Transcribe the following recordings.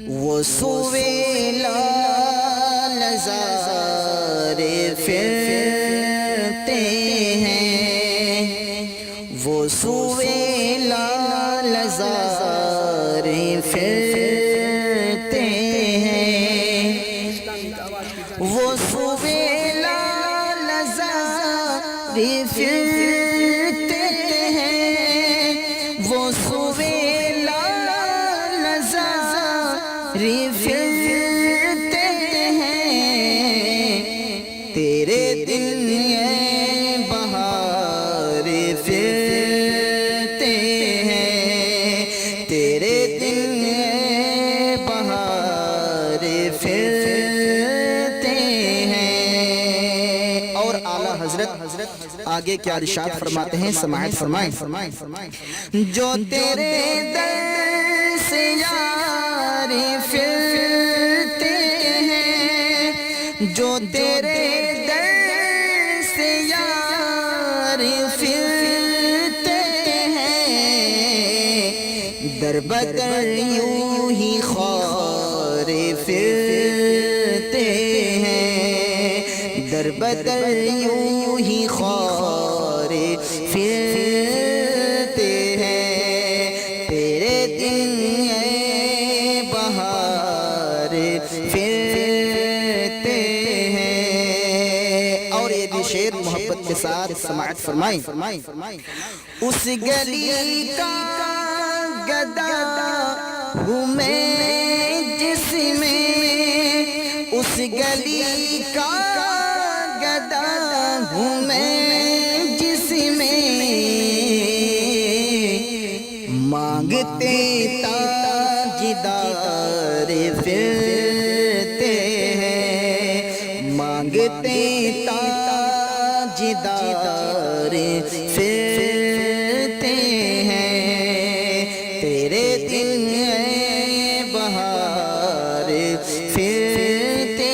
وہ سویلا نظارے پھرتے ہیں، وہ سویلا نظارے پھرتے ہیں، وہ سویلا نظارے پھرتے ہیں، وہ سویلا نظارے پھرتے ہیں، تیرے دل یہ بہار پھرتے ہیں، تیرے دل یہ بہار پھرتے ہیں۔ اور اعلیٰ حضرت آگے کیا ارشاد فرماتے ہیں، سماعت فرمائیں۔ جو تیرے در سے یار پھرتے ہیں، جو تیرے در سے یار پھرتے ہیں، در بدر یوں ہی خوار پھرتے ہیں، در بدر یوں ہی خوار پھرتے ہیں، تیرے دل یہ بہار پھرتے ہیں۔ اور یہ بھی شعر محبت کے ساتھ سماعت فرمائیں۔ اس گلی کا گدا ہوں میں جس میں، اس گلی کا گدا ہوں میں جس میں، مانگتے تاجدار پھرتے ہیں، مانگتے تاجدار پھرتے ہیں، تیرے دل یہ بہار پھرتے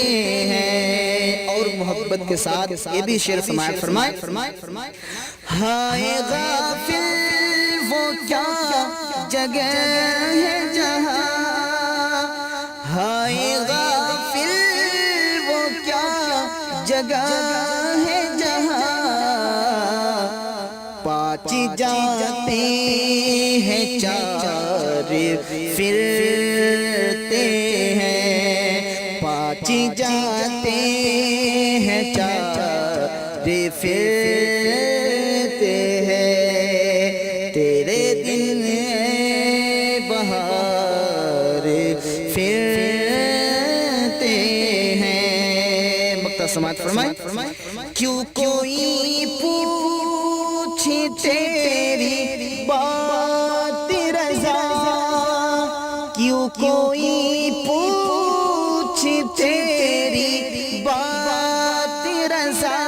ہیں۔ اور محبت کے ساتھ یہ بھی شعر سماعت فرمائیں۔ ہائے غافل وہ کیا جگہ ہے جہاں، ہائے غافل وہ کیا جگہ ہے جہاں، پاچ جاتے ہیں چار پھرتے ہیں، پاچ جاتے ہیں چار پھرتے ہیں، تیرے دل بہار پھرتے ہیں۔ مقطع سماعت فرمائیں۔ کیوں کوئی پوچھے تیری بات رضا، کیوں کوئی پوچھے تیری بات رضا،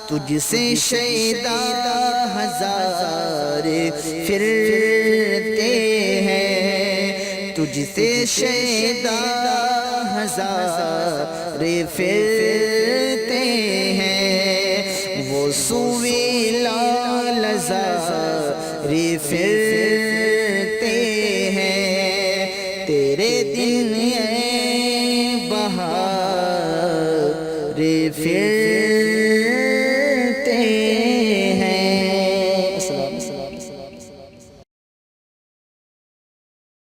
تجھ سے شیدا ہزار پھرتے ہیں، تجھ سے شیدا ہزار پھرتے ہیں، وہ سویلا نظارے پھرتے ہیں، تیرے دل یہ بہار پھرتے